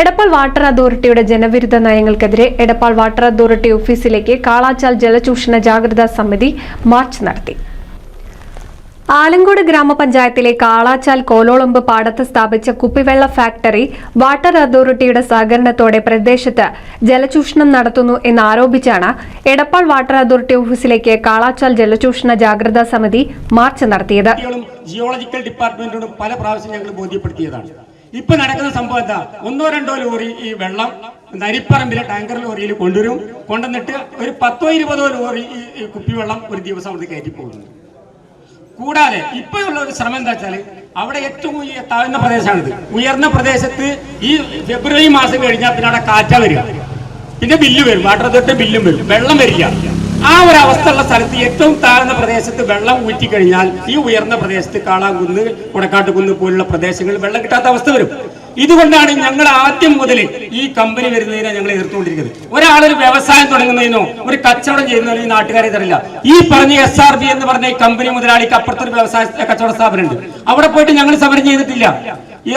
Edappal water അതോറിറ്റിയുടെ ജനവിരുദ്ധ നയങ്ങൾക്കെതിരെ Edappal water authority ഓഫീസിലേക്ക് കാളാച്ചാൽ ജലചൂഷണ ജാഗ്രതാ സമിതി മാർച്ച് നടത്തി. ആലങ്കോട് ഗ്രാമപഞ്ചായത്തിലെ കാളാച്ചാൽ കോലോളമ്പ് പാടത്ത് സ്ഥാപിച്ച കുപ്പിവെള്ള ഫാക്ടറി വാട്ടർ അതോറിറ്റിയുടെ സഹകരണത്തോടെ പ്രദേശത്ത് ജലചൂഷണം നടത്തുന്നു എന്നാരോപിച്ചാണ് എടപ്പാൾ വാട്ടർ അതോറിറ്റി ഓഫീസിലേക്ക് കാളാച്ചാൽ ജലചൂഷണ ജാഗ്രതാ സമിതി മാർച്ച് നടത്തിയത്. ജിയോളജിക്കൽ ഡിപ്പാർട്ട്മെന്റിനോട് പല പ്രാവശ്യം ഞങ്ങൾ ബോധ്യപ്പെടുത്തിയതാണ്. ഇപ്പൊ നടക്കുന്ന സംഭവം എന്താ, 1-2 ലോറി ഈ വെള്ളം നരിപ്പറമ്പിലെ ടാങ്കർ ലോറിയിൽ കൊണ്ടുവന്നിട്ട് ഒരു 10-20 ലോറി ഈ കുപ്പിവെള്ളം ഒരു ദിവസം അവിടെ കയറ്റി പോകുന്നു. കൂടാതെ ഇപ്പോഴുള്ള ഒരു ശ്രമം എന്താ വെച്ചാൽ, അവിടെ ഏറ്റവും താഴ്ന്ന പ്രദേശമാണിത്. ഉയർന്ന പ്രദേശത്ത് ഈ ഫെബ്രുവരി മാസം കഴിഞ്ഞാൽ പിന്നെ അവിടെ കാറ്റ വരിക, പിന്നെ ബില്ല് വരും, വാട്ടർ അതോറിറ്റി ബില്ലും വരും, വെള്ളം വരില്ല. ആ ഒരു അവസ്ഥയുള്ള സ്ഥലത്ത് ഏറ്റവും താഴ്ന്ന പ്രദേശത്ത് വെള്ളം ഊറ്റിക്കഴിഞ്ഞാൽ ഈ ഉയർന്ന പ്രദേശത്ത് കാളാങ്കുന്ന്, കൊടക്കാട്ടുകുന്ന് പോലുള്ള പ്രദേശങ്ങളിൽ വെള്ളം കിട്ടാത്ത അവസ്ഥ വരും. ഇതുകൊണ്ടാണ് ഞങ്ങൾ ആദ്യം മുതൽ ഈ കമ്പനി വരുന്നതിനെ ഞങ്ങൾ എതിർത്തുകൊണ്ടിരിക്കുന്നത്. ഒരാളൊരു വ്യവസായം തുടങ്ങുന്നതിനോ ഒരു കച്ചവടം ചെയ്യുന്നതിനോ ഈ നാട്ടുകാരെ തരില്ല. ഈ പറഞ്ഞ SRB എന്ന് പറഞ്ഞ ഈ കമ്പനി മുതലാളിക്ക് അപ്പുറത്തൊരു വ്യവസായ കച്ചവട സ്ഥാപനമുണ്ട്, അവിടെ പോയിട്ട് ഞങ്ങൾ സമരം ചെയ്തിട്ടില്ല.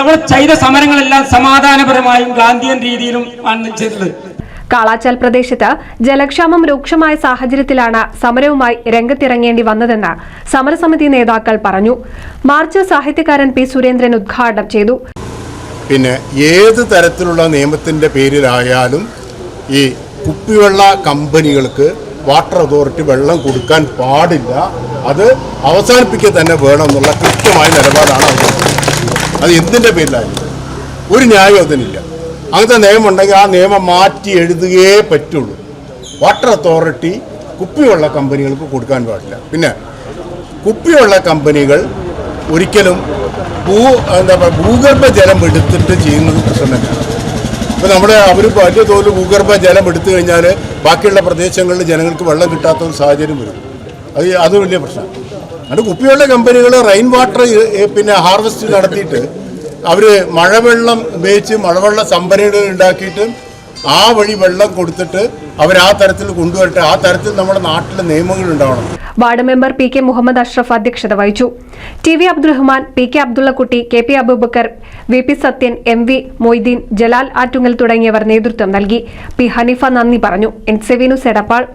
അവിടെ ചെയ്ത സമരങ്ങളെല്ലാം സമാധാനപരമായും ഗാന്ധിയൻ രീതിയിലും ആണ് ചെയ്തത്. കാളാച്ചാൽ പ്രദേശത്ത് ജലക്ഷാമം രൂക്ഷമായ സാഹചര്യത്തിലാണ് സമരവുമായി രംഗത്തിറങ്ങേണ്ടി വന്നതെന്ന് സമരസമിതി നേതാക്കൾ പറഞ്ഞു. മാർച്ച് സാഹിത്യകാരൻ പി സുരേന്ദ്രൻ ഉദ്ഘാടനം ചെയ്തു. പിന്നെ ഏത് തരത്തിലുള്ള നിയമത്തിൻ്റെ പേരിലായാലും ഈ കുപ്പിവെള്ള കമ്പനികൾക്ക് വാട്ടർ അതോറിറ്റി വെള്ളം കൊടുക്കാൻ പാടില്ല, അത് അവസാനിപ്പിക്കുക തന്നെ വേണം എന്നുള്ള കൃത്യമായ നിലപാടാണ് അത്. എന്തിൻ്റെ പേരിലായാലും ഒരു ന്യായം അതിനില്ല. അങ്ങനത്തെ നിയമം ഉണ്ടെങ്കിൽ ആ നിയമം മാറ്റി എഴുതുകയേ പറ്റുള്ളൂ. വാട്ടർ അതോറിറ്റി കുപ്പിവെള്ള കമ്പനികൾക്ക് കൊടുക്കാൻ പാടില്ല. പിന്നെ കുപ്പിവെള്ള കമ്പനികൾ ഒരിക്കലും ഭൂഗർഭ ജലം എടുത്തിട്ട് ചെയ്യുന്നത് പ്രശ്നം തന്നെയാണ്. ഇപ്പോൾ അവർ വലിയ തോതിൽ ഭൂഗർഭ ജലം എടുത്തു കഴിഞ്ഞാൽ ബാക്കിയുള്ള പ്രദേശങ്ങളിൽ ജനങ്ങൾക്ക് വെള്ളം കിട്ടാത്ത ഒരു സാഹചര്യം വരും. അത് വലിയ പ്രശ്നമാണ്. അതുകൊണ്ട് കുപ്പിവെള്ള കമ്പനികൾ റെയിൻ വാട്ടർ പിന്നെ ഹാർവെസ്റ്റ് നടത്തിയിട്ട് അവർ മഴവെള്ളം ഉപയോഗിച്ച് മഴവെള്ള സംഭരണികൾ ഉണ്ടാക്കിയിട്ട് ആ വഴി വെള്ളം കൊടുത്തിട്ട് അവർ ആ തരത്തിൽ കൊണ്ടുവരട്ടെ. ആ തരത്തിൽ നമ്മുടെ നാട്ടിലെ നിയമങ്ങൾ ഉണ്ടാവണം. Ward member PK Muhammad Ashraf അധ്യക്ഷത വഹിച്ചു. TV Abdurahman, PK Abdullakutty, KP Abubakar, VP Sathyan, MV Moideen, Jalal ആറ്റുങ്ങൽ തുടങ്ങിയവർ നേതൃത്വം നൽകി. P ഹനീഫ നന്ദി പറഞ്ഞു. NCV news Edappal.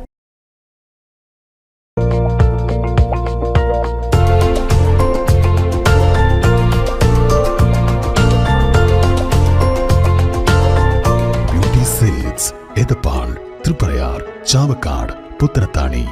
എടപ്പാൾ, തൃപ്രയാർ, ചാവക്കാട്, പുത്തനത്താണി.